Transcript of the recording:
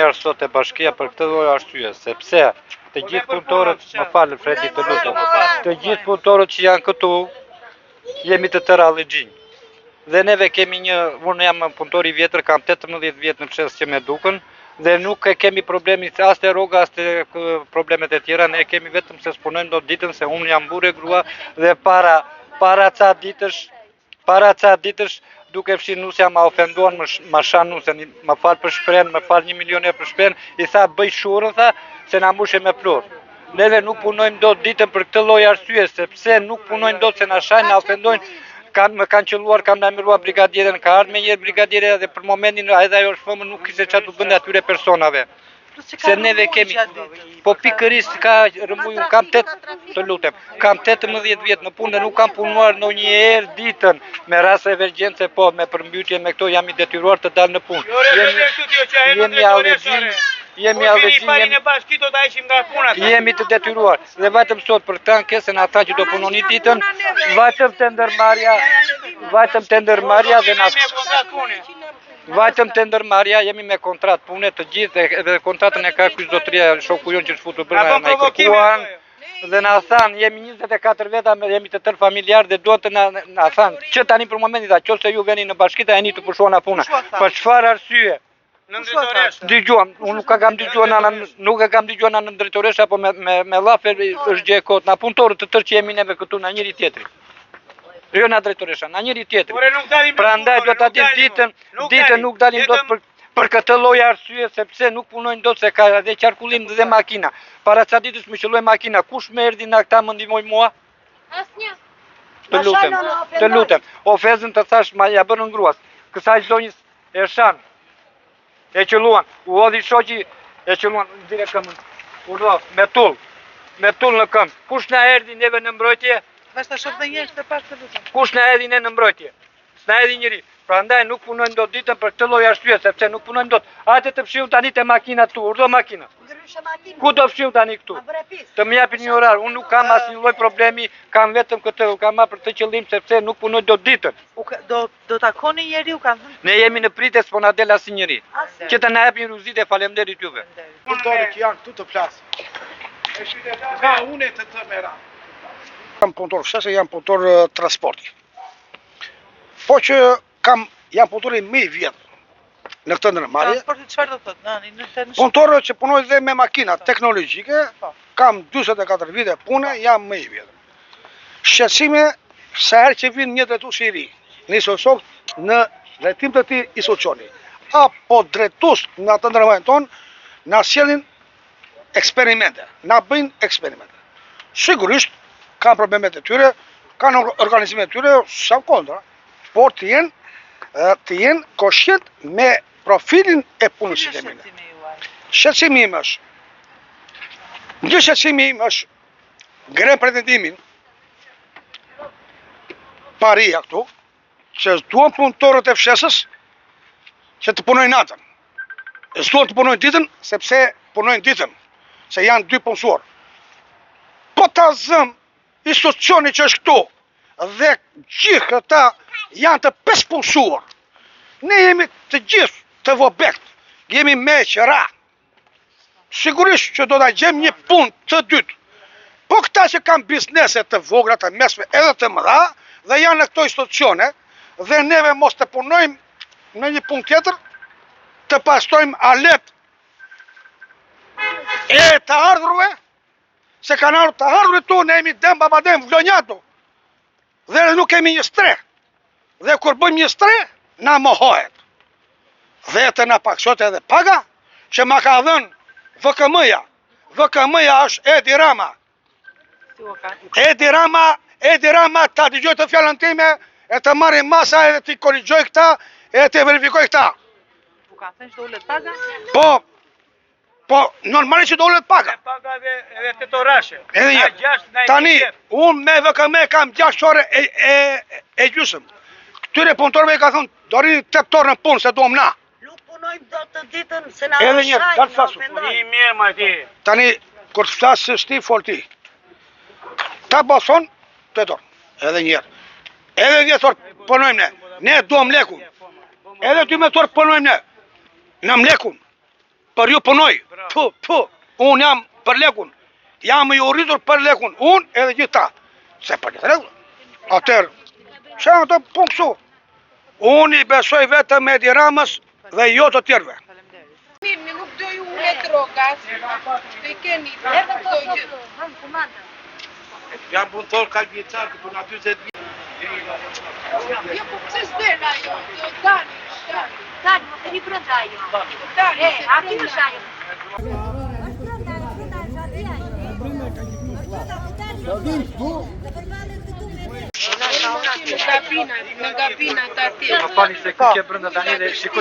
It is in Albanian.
Njerë sot e bashkia për këtë lloj arsye, sepse të gjithë punëtorët, më falë Fredi të lutem, të gjithë punëtorët që janë këtu, jemi të tërë allegjinj. Dhe neve kemi unë jam punëtor i vjetër, kam 18 vjet në fshes që me dukën, dhe nuk e kemi problemi as të rroga, as të problemet e tjera, ne kemi vetëm se s'punojmë do ditën, se unë jam burrë e grua, dhe para ca ditësh, duke fshi nusja ma ofenduan ma shan nusën, ma falë për shpren, ma falë 1 milion për shpren, i tha bëj shurën, tha, se na mbushe me plot. Neve nuk punojmë do ditën për këtë lloj arsye, sepse nuk punojmë do se na shajnë, na ofendojnë, më kanë qelluar, kanë ndërmëruar brigadierën, ka ardhur me një brigadierë dhe për momentin edhe ajo shfëmë nuk kishte çfarë të bënte atyre personave. Se neve kemi, po pikërisht ka rëmuj, të lutem, kam 18 vjet në punë dhe nuk kam punuar ndonjëherë ditën, me rast emergjence po, me përmbytje me këto jam i detyruar të dal në punë. Jemi të detyruar dhe vetëm sot për këtë ankesën ata që do punoni ditën, vetëm të ndërmarrja jemi me kontratë pune të gjithë dhe kontratën e ka ky zotëria shoku jon që shfutur brenda na kërkuan dhe na than jemi 24 veta, jemi të tërë familjar dhe duan të na than që tani për momentin tha qoftë se ju veni në bashki tani të pushuana puna. Për çfarë arsye? Në drejtoresh. Dëgjuam, unë nuk e kam dëgjuar në drejtoresh apo me llafe është gjë e kot. Na punëtorët të tërë që jemi neve këtu na njëri tjetri. Jo na drejtoresha, na njëri tjetri. Prandaj do ta dish ditën nuk dalim dot për këtë lloj arsye sepse nuk punojnë dot se ka edhe qarkullim dhe makina. Para ca ditësh më qelloi makina. Kush më erdhi na këta më ndihmoi mua? Asnjë. Të lutem. Ofezën të thash ma ja bën ngruas. Kësaj zonjës e shan. E qelluan. U hodhi shoqi e qelluan direkt këmbën. Urdhë me tull në këmbë. Kush na erdhi neve në mbrojtje? Vashta shoh dhe njerëz të pas të lutem. Kush na erdhi ne në mbrojtje? S'na erdhi njëri. Prandaj nuk punojmë dot ditën për këtë lloj arsye sepse nuk punojmë dot. Hajde të fshiu tani te makina këtu, urdhë makina. Ku do fshiu tani këtu? Të më japin një orar. Unë nuk kam asnjë lloj problemi, kam vetëm këtë, kam marrë për të qëllim sepse nuk punoj dot ditën. Do takoni njeriu kanë thënë? Ne jemi në pritje s'po na del asnjëri. Që të na japin rruzitë, faleminderit juve. Punëtorët që janë këtu të flasin. Ka unë të mera. Jam punëtor fshese, jam punëtor transporti. Po që jam punëtori më i vjetër në këtë ndërmarrje. Transporti çfarë do thotë? Punëtor që punoj dhe me makina teknologjike, kam 44 vite pune, jam më i vjetër. Shqetësime sa herë që vjen një drejtues i ri, në Sosok në drejtim të tij i Soçoni, apo drejtues në atë ndërmarrjen tonë, na sjellin eksperimente, na bëjnë eksperimente. Sigurisht kanë problemet e tyre, kanë organizimet e tyre, sa kontra, por të jenë koshient me profilin e punës që kemi. Shqetësimi im është ngre pretendimin paria këtu, që duan punëtorët e fshesës që të punojnë natën. S'duan të punojnë ditën, sepse punojnë ditën, se janë 2 punësuar. Po ta zëm i Soçoni që është këtu dhe gjithë këta janë të 5 punësuar. Ne jemi të gjithë të vobekt, jemi me qëra. Sigurisht që do ta gjejmë një punë të dytë. Po këta që kanë biznese të vogla, të mesme, edhe të mëdha, dhe janë në këto institucione, dhe neve mos të punojmë në një punë tjetër, të pastojmë alet e të ardhurve, se kanë ardhur të ardhur tu, ne jemi dem babadem, vlonjato. Dhe nuk kemi një stre. Dhe kur bëjmë një stre, na mohohet. Dhe të na paksot edhe paga, që ma ka dhënë VKM-ja. VKM-ja është Edi Rama. Edi Rama ta dëgjoj të fjallën time, e të marri masa edhe të korrigjoj këta, e të verifikoj këta. U ka thënë që do ulet paga? Po, normalisht që do ulet paga. Paga edhe të të rashe. Edhe një, tani, unë me VKM kam 6 ore e gjysëm. Këtyre punëtorëve i ka thonë, do rini 8 orë në punë, se duhem na. Nuk punojmë do të ditën, se na edhe një, dalë fasu. Një mirë ma ti. Tani, kur të flasë shti, fol ti. Ta bason, 8 orë. Edhe njerë. Edhe 10 orë punojmë ne. Ne duhem lekun. Edhe 12 orë punojmë ne. Në mlekun. për ju punoj. Unë jam për lekun. Jam i urritur për lekun. Unë edhe gjitha. Se për lekun. Atër, që janë ato punë kësu? Unë i besoj vetëm me Edi Ramës dhe jo të tjerve. Mirë, nuk do ju ule drogas, do i keni këto gjithë. Jam punëtor kalbjecar, të puna 20 vjetë. Jo, po pëse s'dela jo, do dani. Dani, më të një brënda jo. Dani, A ti më shajo. Në gabina të atje. Ma pani se kjo brenda tani dhe shikoj